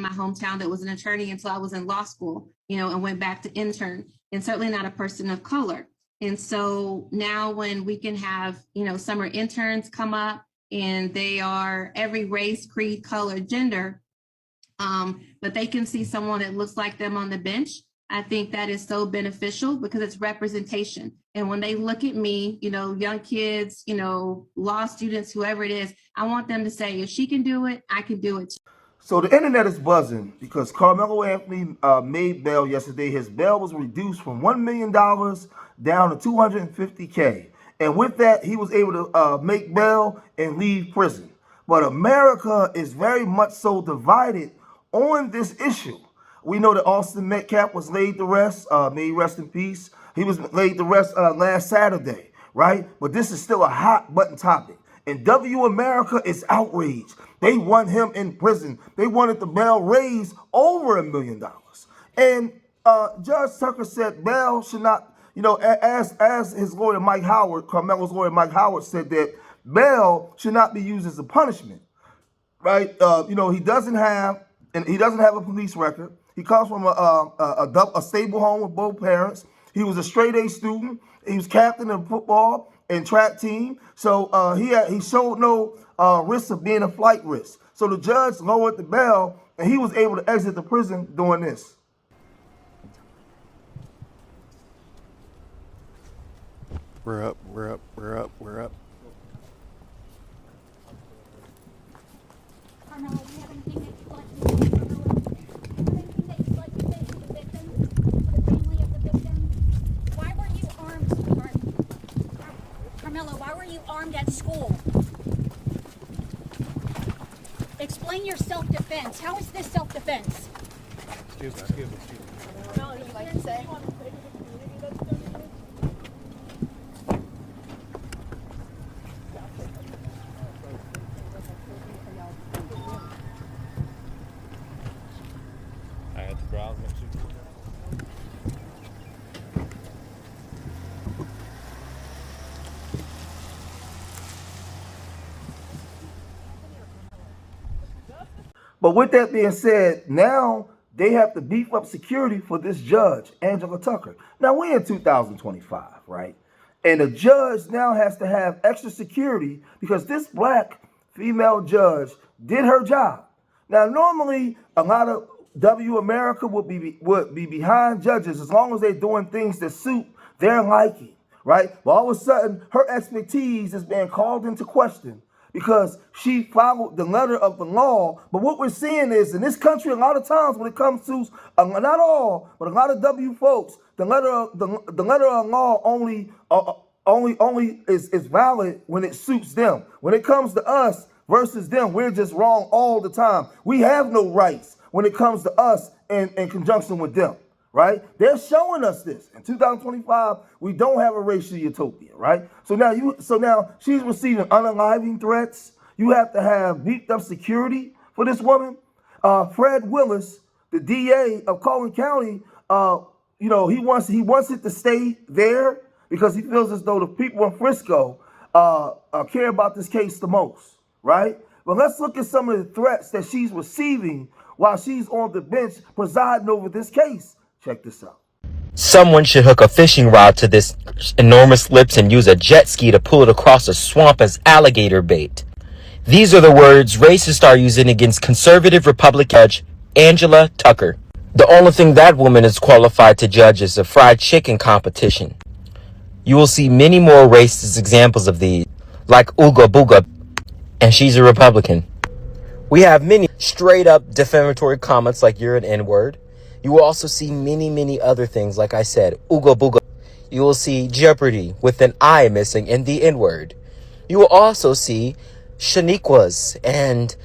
my hometown that was an attorney until I was in law school, and went back to intern, and certainly not a person of color. And so now when we can have, summer interns come up and they are every race, creed, color, gender, but they can see someone that looks like them on the bench. I think that is so beneficial because it's representation. And when they look at me, young kids, law students, whoever it is, I want them to say, if she can do it, I can do it too. So the internet is buzzing because Carmelo Anthony made bail yesterday. His bail was reduced from $1 million down to $250K. And with that, he was able to make bail and leave prison. But America is very much so divided on this issue. We know that Austin Metcalf was laid to rest, may he rest in peace. He was laid to rest last Saturday, right? But this is still a hot button topic. And W America is outraged. They want him in prison. They wanted the bail raised over $1 million. And Judge Tucker said bail should not, as his lawyer Mike Howard, Carmelo's lawyer Mike Howard said that bail should not be used as a punishment, right? He doesn't have a police record. He comes from a stable home with both parents. He was a straight A student. He was captain of football and track team. So he showed no risk of being a flight risk. So the judge lowered the bail, and he was able to exit the prison doing this. We're up, we're up, we're up, we're up. Karmelo, do you have anything that you'd like to say? Anything that you'd like to say to the victims, to the family of the victims? Why were you armed, sweetheart? Karmelo, why were you armed at school? Explain your self-defense. How is this self-defense? Excuse me. Karmelo, you like to say? But with that being said, now they have to beef up security for this judge, Angela Tucker. Now, we're in 2025, right? And the judge now has to have extra security because this black female judge did her job. Now, normally, a lot of W America would be behind judges as long as they're doing things that suit their liking, right? But all of a sudden, her expertise is being called into question because she followed the letter of the law. But what we're seeing is in this country, a lot of times when it comes to, not all, but a lot of W folks, the letter of law only is valid when it suits them. When it comes to us versus them, we're just wrong all the time. We have no rights when it comes to us in conjunction with them, right? They're showing us this. In 2025, we don't have a racial utopia, right? So now she's receiving unaliving threats. You have to have beefed up security for this woman. Fred Willis, the DA of Collin County, he wants it to stay there because he feels as though the people in Frisco care about this case the most, right? But let's look at some of the threats that she's receiving while she's on the bench presiding over this case. Check this out. Someone should hook a fishing rod to this enormous lips and use a jet ski to pull it across a swamp as alligator bait. These are the words racists are using against conservative Republican Judge Angela Tucker. The only thing that woman is qualified to judge is a fried chicken competition. You will see many more racist examples of these, like Ooga Booga, and she's a Republican. We have many straight up defamatory comments like you're an N-word. You will also see many other things, like I said, Ooga Booga. You will see Jeopardy with an I missing in the N-word. You will also see Shaniquas and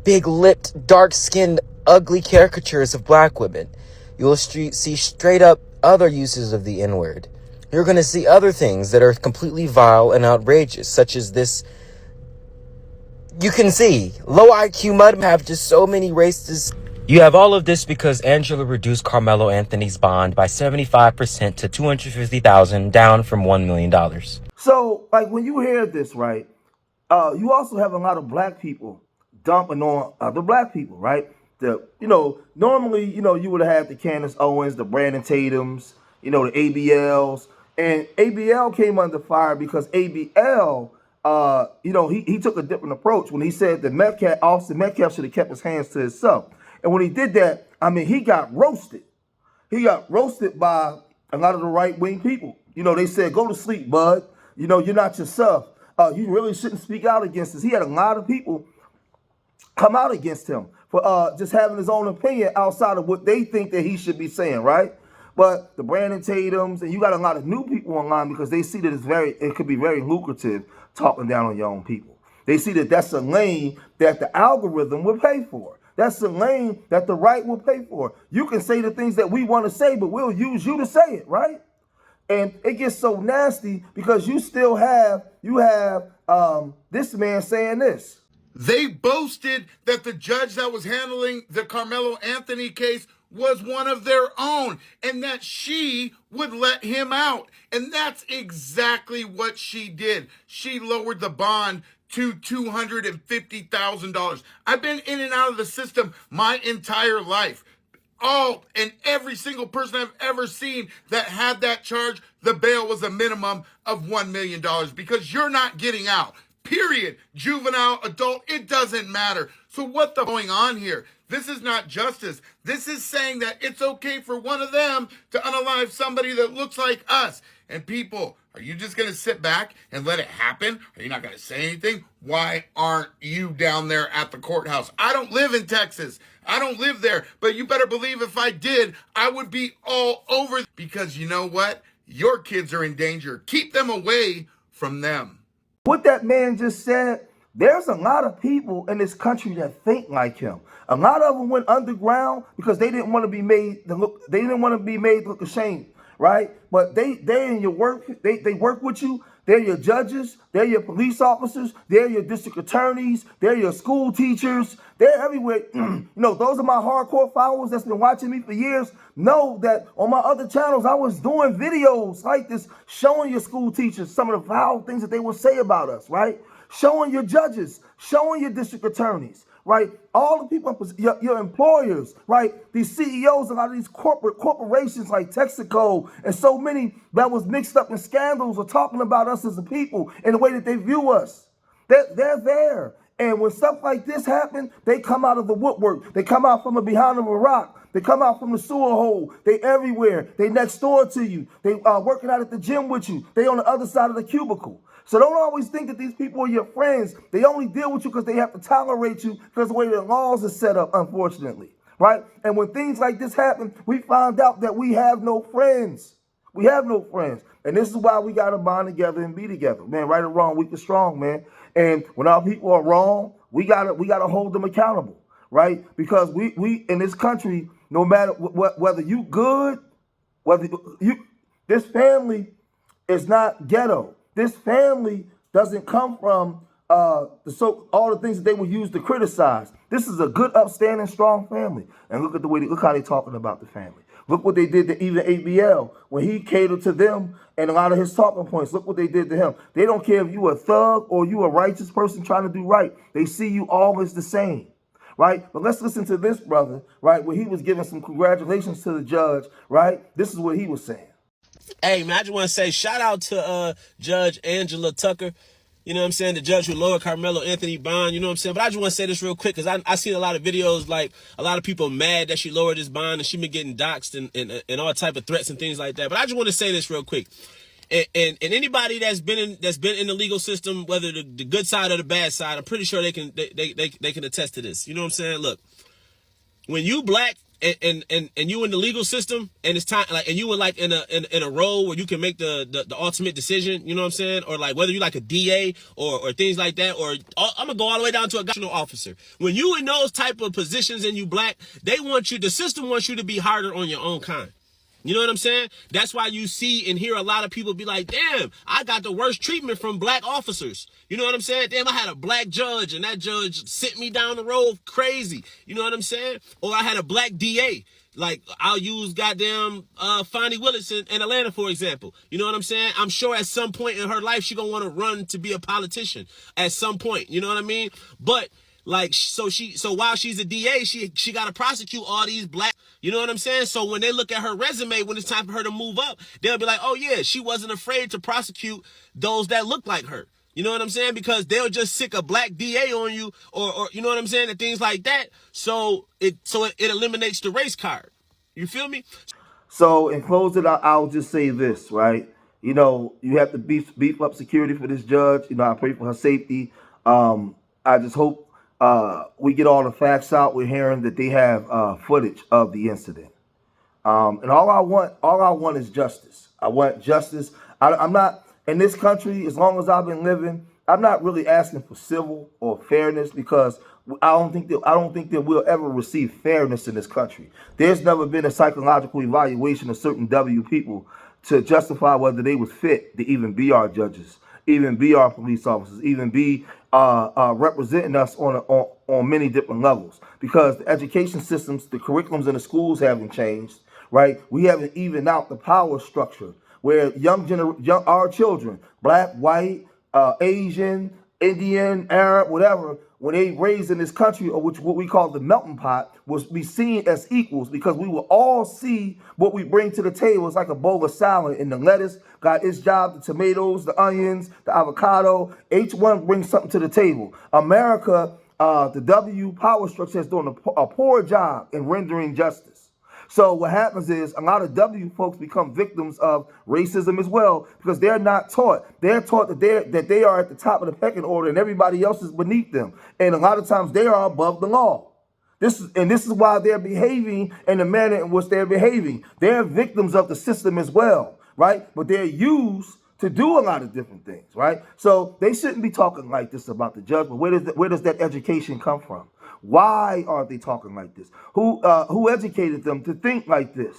big-lipped, dark-skinned, ugly caricatures of black women. You will see straight up other uses of the N-word. You're going to see other things that are completely vile and outrageous, such as this. You can see low IQ mud have just so many racist. You have all of this because Angela reduced Carmelo Anthony's bond by 75% to $250,000, down from $1 million. So, like, when you hear this, right, you also have a lot of black people dumping on other black people, right? normally, you would have had the Candace Owens, the Brandon Tatums, the ABLs, and ABL came under fire because ABL, he took a different approach when he said that Austin Metcalf should have kept his hands to himself. And when he did that, he got roasted. He got roasted by a lot of the right-wing people. They said, go to sleep, bud. You're not yourself. You really shouldn't speak out against this. He had a lot of people come out against him for just having his own opinion outside of what they think that he should be saying, right? But the Brandon Tatums, and you got a lot of new people online because they see that it could be very lucrative talking down on your own people. They see that that's a lane that the algorithm will pay for. That's the lane that the right will pay for. You can say the things that we want to say, but we'll use you to say it, right? And it gets so nasty because you have this man saying this. They boasted that the judge that was handling the Carmelo Anthony case was one of their own and that she would let him out. And that's exactly what she did. She lowered the bond to $250,000. I've been in and out of the system my entire life. All and every single person I've ever seen that had that charge, the bail was a minimum of $1 million because you're not getting out. Period. Juvenile, adult, it doesn't matter. So what the going on here? This is not justice. This is saying that it's okay for one of them to unalive somebody that looks like us. And people, are you just going to sit back and let it happen? Are you not going to say anything? Why aren't you down there at the courthouse? I don't live in Texas. I don't live there. But you better believe if I did, I would be all over. Because you know what? Your kids are in danger. Keep them away from them. What that man just said, there's a lot of people in this country that think like him. A lot of them went underground because they didn't want to be made to look. They didn't want to be made to look ashamed, right? But they in your work. They work with you. They're your judges. They're your police officers. They're your district attorneys. They're your school teachers. They're everywhere. Those are my hardcore followers that's been watching me for years. Know that on my other channels, I was doing videos like this, showing your school teachers some of the foul things that they will say about us, right? Showing your judges, showing your district attorneys, right? All the people, your employers, right? These CEOs, a lot of these corporations like Texaco and so many that was mixed up in scandals are talking about us as a people and the way that they view us. They're there. And when stuff like this happen, they come out of the woodwork. They come out from behind of a rock. They come out from the sewer hole. They everywhere. They next door to you. They working out at the gym with you. They on the other side of the cubicle. So don't always think that these people are your friends. They only deal with you because they have to tolerate you because the way the laws are set up, unfortunately, right? And when things like this happen, we find out that we have no friends. We have no friends. And this is why we got to bond together and be together, man. Right or wrong, weak or strong, man. And when our people are wrong, we gotta hold them accountable, right? Because we in this country, no matter whether you good, this family is not ghetto. This family doesn't come from all the things that they would use to criticize. This is a good, upstanding, strong family. And look how they talking about the family. Look what they did to even ABL when he catered to them and a lot of his talking points. Look what they did to him. They don't care if you a thug or you a righteous person trying to do right. They see you always the same, right? But let's listen to this brother, right, where he was giving some congratulations to the judge, right? This is what he was saying. Hey, man, I just want to say shout out to Judge Angela Tucker. You know what I'm saying? The judge who lowered Carmelo Anthony bond, you know what I'm saying? But I just want to say this real quick because I seen a lot of videos, like a lot of people mad that she lowered his bond and she been getting doxxed and all type of threats and things like that. But I just want to say this real quick. And anybody that's been in the legal system, whether the good side or the bad side, I'm pretty sure they can attest to this. You know what I'm saying? Look, when you black and you in the legal system and it's time, like, and you were like in a role where you can make the ultimate decision, you know what I'm saying? Or like whether you like a DA or things like that, or I'm gonna go all the way down to a correctional officer. When you in those type of positions and you black, the system wants you to be harder on your own kind. You know what I'm saying? That's why you see and hear a lot of people be like, damn, I got the worst treatment from black officers. You know what I'm saying? Damn, I had a black judge and that judge sent me down the road crazy. You know what I'm saying? Or I had a black DA. Like, I'll use goddamn Fonnie Willis in Atlanta, for example. You know what I'm saying? I'm sure at some point in her life, she gonna want to run to be a politician at some point. You know what I mean? But Like, so while she's a DA, she got to prosecute all these black, you know what I'm saying? So when they look at her resume, when it's time for her to move up, they'll be like, oh yeah, she wasn't afraid to prosecute those that look like her. You know what I'm saying? Because they'll just sick a black DA on you, or you know what I'm saying, and things like that. So it eliminates the race card. You feel me? So in closing, I'll just say this, right? You know, you have to beef up security for this judge. You know, I pray for her safety. I just hope we get all the facts out. We're hearing that they have footage of the incident. And all I want is justice. I want justice. I'm not in this country as long as I've been living. I'm not really asking for civil or fairness because I don't think that we'll ever receive fairness in this country. There's never been a psychological evaluation of certain W people to justify whether they was fit to even be our judges, even be our police officers, even be representing us on many different levels. Because the education systems, the curriculums in the schools haven't changed, right? We haven't evened out the power structure where our children, black, white, Asian, Indian, Arab, whatever, when they raised in this country, or which what we call the melting pot, was be seen as equals because we will all see what we bring to the table. It's like a bowl of salad, and the lettuce got its job, the tomatoes, the onions, the avocado. Each one brings something to the table. America, the W power structure is doing a poor job in rendering justice. So what happens is a lot of W folks become victims of racism as well because they're not taught. They're taught that they are at the top of the pecking order and everybody else is beneath them. And a lot of times they are above the law. This is why they're behaving in the manner in which they're behaving. They're victims of the system as well, right? But they're used to do a lot of different things, right? So they shouldn't be talking like this about the judge. But where does that education come from? Why are they talking like this? Who educated them to think like this,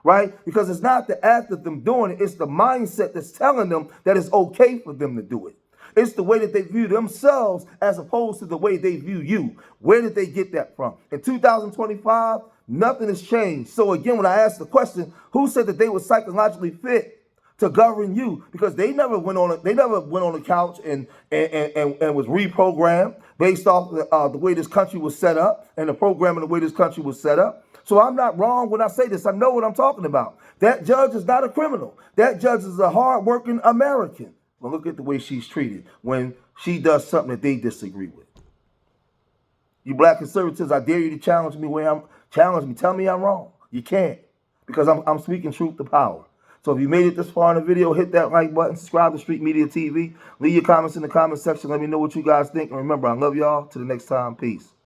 right? Because it's not the act of them doing it, it's the mindset that's telling them that it's okay for them to do it. It's the way that they view themselves as opposed to the way they view you. Where did they get that from? In 2025, nothing has changed. So again, when I ask the question, who said that they were psychologically fit to govern you? Because they never went on the couch and was reprogrammed based off the way this country was set up and the programming the way this country was set up. So I'm not wrong when I say this. I know what I'm talking about. That judge is not a criminal. That judge is a hardworking American. Well, look at the way she's treated when she does something that they disagree with. You black conservatives, I dare you to challenge me challenge me. Tell me I'm wrong. You can't, because I'm speaking truth to power. So if you made it this far in the video, hit that like button, subscribe to Street Media TV, leave your comments in the comment section. Let me know what you guys think. And remember, I love y'all. Till the next time, peace.